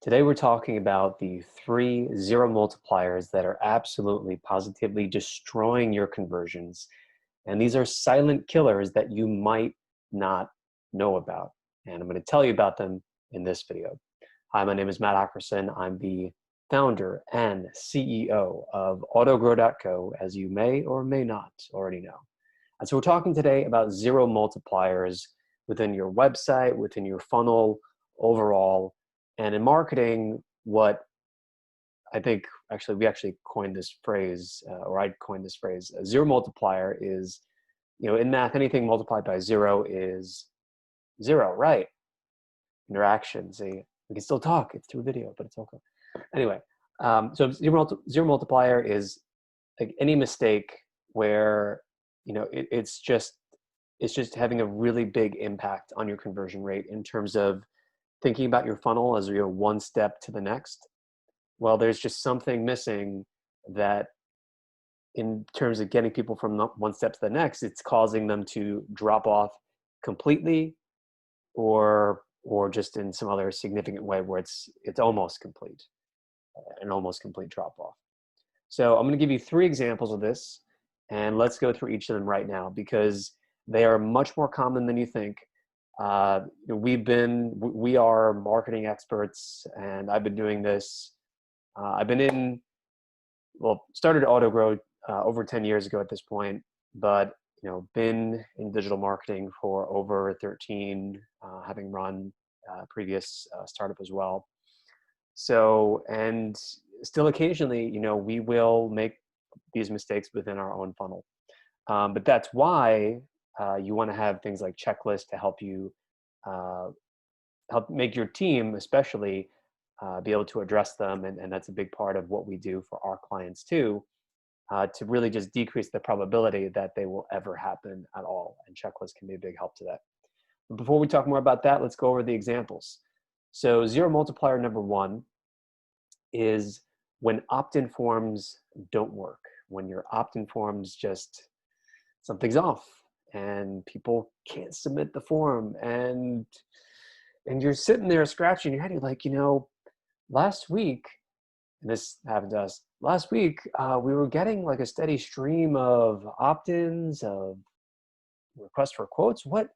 Today we're talking about the 3 0 multipliers that are absolutely positively destroying your conversions. And these are silent killers that you might not know about. And I'm going to tell you about them in this video. Hi, my name is Matt Ackerson. I'm the founder and CEO of AutoGrow.co, as you may or may not already know. And so we're talking today about 0 multipliers within your website, within your funnel, overall. And in marketing, what I think we actually coined this phrase, or I coined this phrase, a 0 multiplier is, in math, anything multiplied by 0 is 0, right? Interaction. See, we can still talk. It's through a video, but it's okay. Anyway, so 0 multiplier is like any mistake where, it's just having a really big impact on your conversion rate in terms of thinking about your funnel as you're one step to the next. Well, there's just something missing that in terms of getting people from one step to the next, it's causing them to drop off completely or just in some other significant way where it's almost complete, an almost complete drop off. So I'm going to give you 3 examples of this, and let's go through each of them right now because they are much more common than you think. We are marketing experts, and I've been doing this. Started AutoGrow over 10 years ago at this point, but been in digital marketing for over 13, having run previous startup as well. So, and still occasionally, we will make these mistakes within our own funnel. But that's why you want to have things like checklists to help you help make your team especially be able to address them. And that's a big part of what we do for our clients too, to really just decrease the probability that they will ever happen at all. And checklists can be a big help to that. But before we talk more about that, let's go over the examples. So 0 multiplier number 1 is when opt-in forms don't work. When your opt-in forms just, something's off and people can't submit the form, and you're sitting there scratching your head. You're like, last week, and this happened to us, last week, we were getting like a steady stream of opt-ins, of requests for quotes. What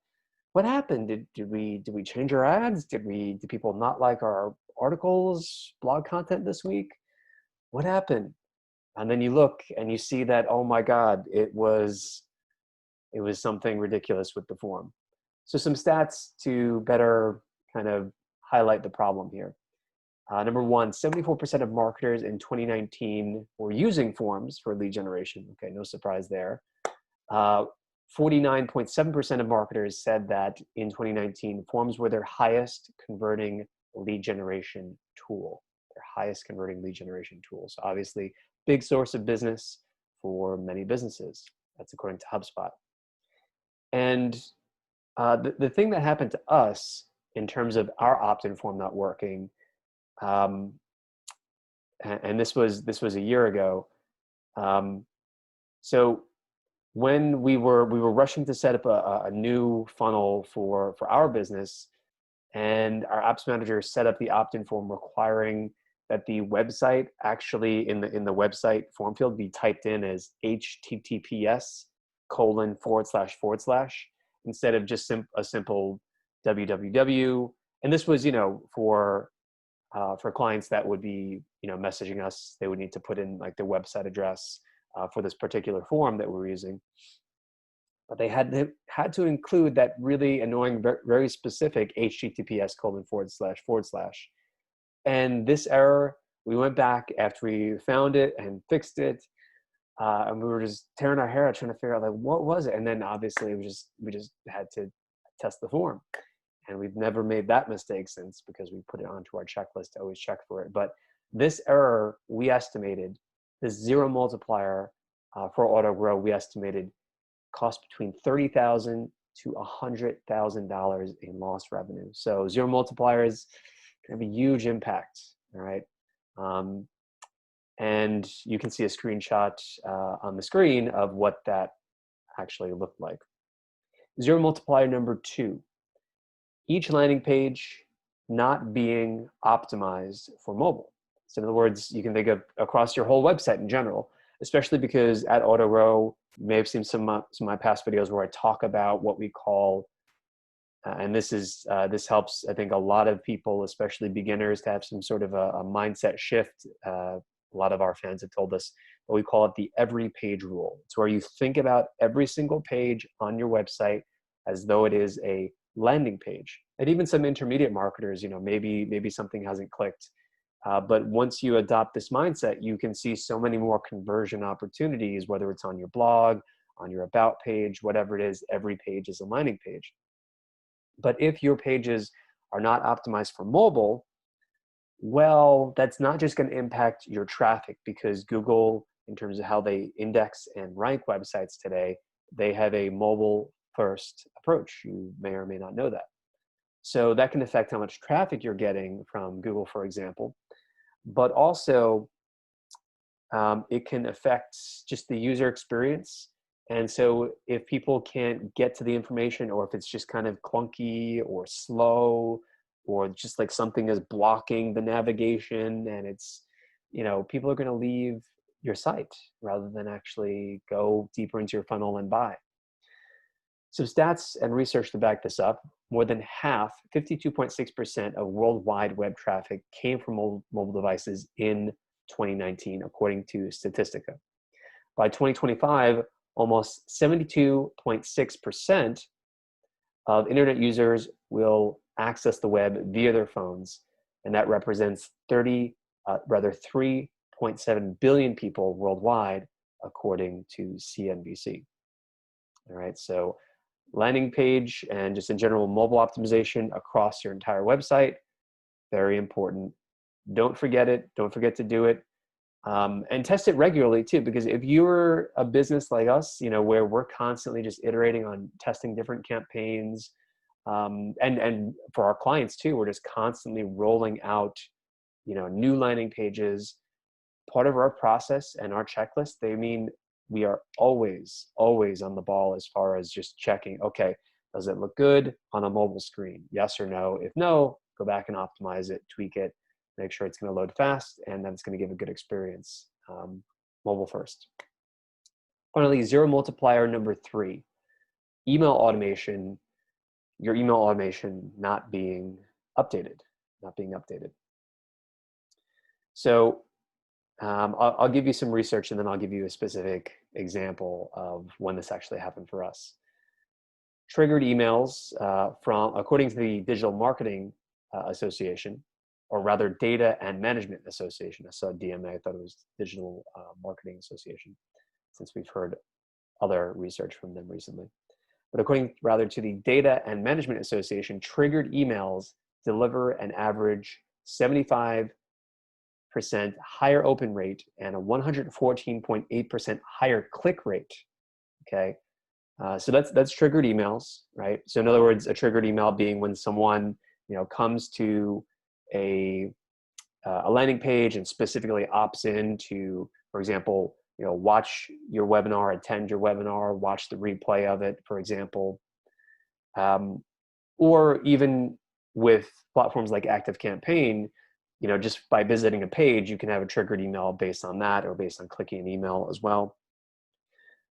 happened? Did we change our ads? Did people not like our articles, blog content this week? What happened? And then you look and you see that, oh my God, it was something ridiculous with the form. So some stats to better kind of highlight the problem here. Number 1, 74% of marketers in 2019 were using forms for lead generation. Okay, no surprise there. 49.7% of marketers said that in 2019, forms were their highest converting lead generation tool. Their highest converting lead generation tool. So obviously, big source of business for many businesses. That's according to HubSpot. And the thing that happened to us in terms of our opt-in form not working, and this was a year ago. So when we were rushing to set up a new funnel for our business, and our apps manager set up the opt-in form requiring that the website actually in the website form field be typed in as https:// instead of just a simple www. And this was, for clients that would be, messaging us, they would need to put in like their website address for this particular form that we're using. But they had to include that really annoying, very specific https://. And this error, we went back after we found it and fixed it, and we were just tearing our hair out trying to figure out like what was it. And then obviously we just had to test the form, and we've never made that mistake since because we put it onto our checklist to always check for it. But this error, we estimated, this 0 multiplier for AutoGrow, we estimated cost between $30,000 to $100,000 in lost revenue. So 0 multipliers can have a huge impact. All right. And you can see a screenshot on the screen of what that actually looked like. 0 multiplier number 2. Each landing page not being optimized for mobile. So in other words, you can think of across your whole website in general, especially because at AutoGrow, you may have seen some of my past videos where I talk about what we call, and this helps, I think, a lot of people, especially beginners, to have some sort of a mindset shift. A lot of our fans have told us, but we call it the every page rule. It's where you think about every single page on your website as though it is a landing page. And even some intermediate marketers, maybe something hasn't clicked. But once you adopt this mindset, you can see so many more conversion opportunities, whether it's on your blog, on your about page, whatever it is, every page is a landing page. But if your pages are not optimized for mobile, well, that's not just going to impact your traffic, because Google, in terms of how they index and rank websites today, they have a mobile first approach. You may or may not know that. So that can affect how much traffic you're getting from Google, for example, but also it can affect just the user experience. And so if people can't get to the information, or if it's just kind of clunky or slow, or just like something is blocking the navigation, and it's, people are going to leave your site rather than actually go deeper into your funnel and buy. So stats and research to back this up, more than half, 52.6% of worldwide web traffic came from mobile devices in 2019, according to Statistica. By 2025, almost 72.6% of internet users will access the web via their phones, and that represents 3.7 billion people worldwide, according to CNBC. All right, so landing page and just in general mobile optimization across your entire website, very important. Don't forget it. Don't forget to do it. And test it regularly too, because if you're a business like us, where we're constantly just iterating on testing different campaigns, and for our clients too, we're just constantly rolling out, new landing pages. Part of our process and our checklist, they mean we are always on the ball as far as just checking, okay, does it look good on a mobile screen? Yes or no? If no, go back and optimize it, tweak it, make sure it's going to load fast, and then it's going to give a good experience. Mobile first. Finally, zero multiplier number 3, email automation, your email automation not being updated. So I'll give you some research, and then I'll give you a specific example of when this actually happened for us. Triggered emails according to the Digital Marketing Association, or rather Data and Management Association. I saw DMA, I thought it was Digital Marketing Association, since we've heard other research from them recently. But according rather to the Data and Management Association, triggered emails deliver an average 75% higher open rate and a 114.8% higher click rate. Okay, so that's triggered emails, right? So in other words, a triggered email being when someone comes to a landing page and specifically opts in to, for example, watch your webinar, attend your webinar, watch the replay of it, for example, or even with platforms like ActiveCampaign, just by visiting a page, you can have a triggered email based on that, or based on clicking an email as well.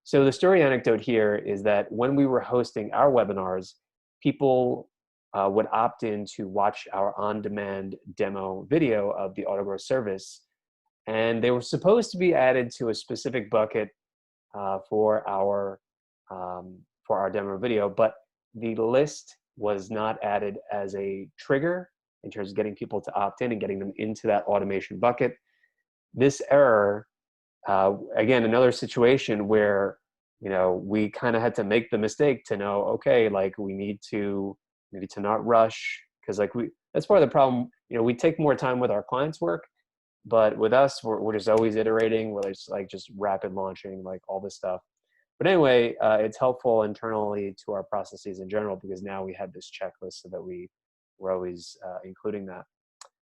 So the story anecdote here is that when we were hosting our webinars, people would opt in to watch our on-demand demo video of the AutoGrow service, and they were supposed to be added to a specific bucket for our demo video, but the list was not added as a trigger in terms of getting people to opt in and getting them into that automation bucket. This error, again, another situation where we kind of had to make the mistake to know, okay, like we need to maybe to not rush, because that's part of the problem. We take more time with our clients' work, but with us, we're just always iterating. We're just rapid launching, like all this stuff. But anyway, it's helpful internally to our processes in general, because now we have this checklist so that we're always including that.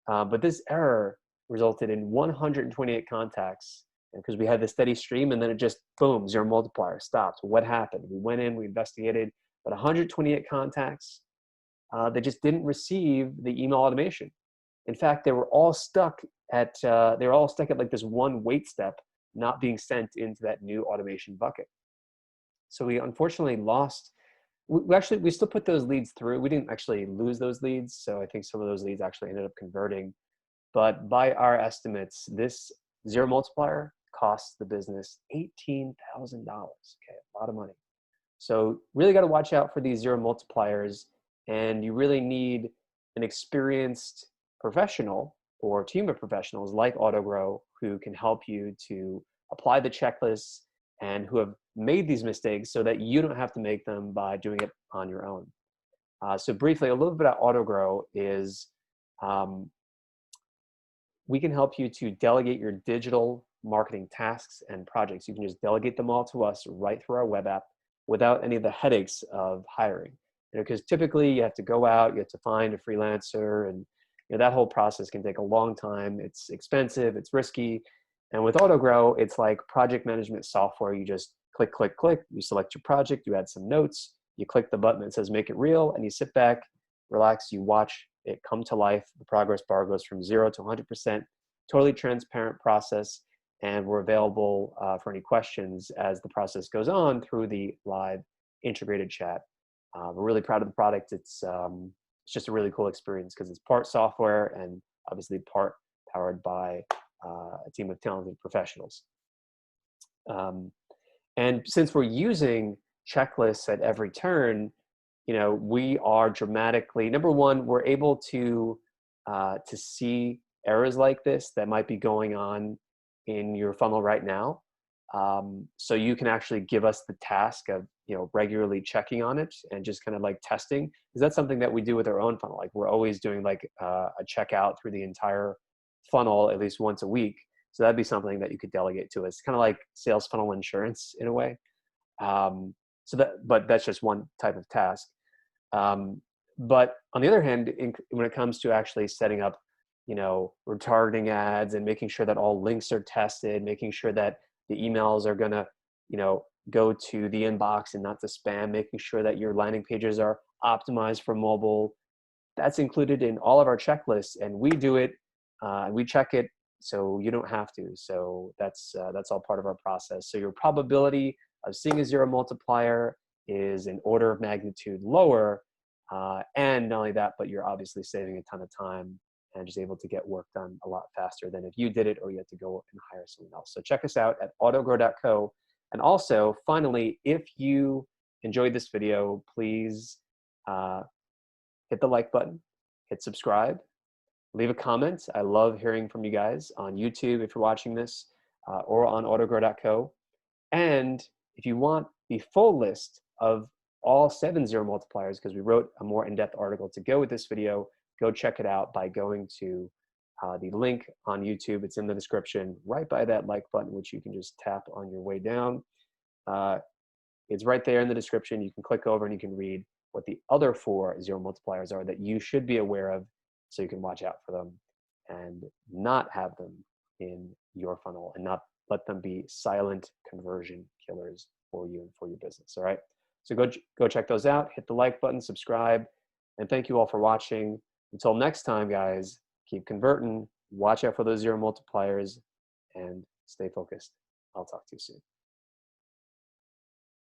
But this error resulted in 128 contacts, because we had the steady stream, and then it just, boom, zero multiplier, stopped. What happened? We went in, we investigated, but 128 contacts, they just didn't receive the email automation. In fact, they were all stuck at like this one wait step, not being sent into that new automation bucket. So we unfortunately lost. We still put those leads through. We didn't actually lose those leads. So I think some of those leads actually ended up converting. But by our estimates, this zero multiplier costs the business $18,000. Okay, a lot of money. So really got to watch out for these zero multipliers, and you really need an experienced professional or team of professionals like AutoGrow who can help you to apply the checklists and who have made these mistakes so that you don't have to make them by doing it on your own. So briefly, a little bit about AutoGrow is we can help you to delegate your digital marketing tasks and projects. You can just delegate them all to us right through our web app without any of the headaches of hiring. Because typically you have to go out, you have to find a freelancer, and that whole process can take a long time. It's expensive, it's risky. And with AutoGrow, it's like project management software. You just click, click, click, you select your project, you add some notes, you click the button that says make it real, and you sit back, relax, you watch it come to life. The progress bar goes from 0 to 100%, totally transparent process. And we're available for any questions as the process goes on through the live integrated chat. We're really proud of the product. It's just a really cool experience because it's part software and obviously part powered by a team of talented professionals. And since we're using checklists at every turn, we are dramatically, number one, we're able to see errors like this that might be going on in your funnel right now. So you can actually give us the task of regularly checking on it and just kind of like testing, because that's something that we do with our own funnel. Like we're always doing like a checkout through the entire funnel at least once a week. So that'd be something that you could delegate to us, kind of like sales funnel insurance in a way. But that's just one type of task. But on the other hand, when it comes to actually setting up, retargeting ads and making sure that all links are tested, making sure that the emails are gonna, go to the inbox and not to spam, making sure that your landing pages are optimized for mobile, that's included in all of our checklists, and we do it, and we check it, so you don't have to. So that's all part of our process. So your probability of seeing a zero multiplier is an order of magnitude lower, and not only that, but you're obviously saving a ton of time and just able to get work done a lot faster than if you did it or you had to go and hire someone else. So check us out at autogrow.co. And also, finally, if you enjoyed this video, please hit the like button, hit subscribe, leave a comment. I love hearing from you guys on YouTube if you're watching this, or on autogrow.co. And if you want the full list of all 7 zero multipliers, because we wrote a more in-depth article to go with this video, go check it out by going to the link on YouTube. It's in the description right by that like button, which you can just tap on your way down. It's right there in the description. You can click over and you can read what the other 4 zero multipliers are that you should be aware of, so you can watch out for them and not have them in your funnel and not let them be silent conversion killers for you and for your business. All right. So go check those out. Hit the like button, subscribe, and thank you all for watching. Until next time, guys, keep converting, watch out for those zero multipliers, and stay focused. I'll talk to you soon.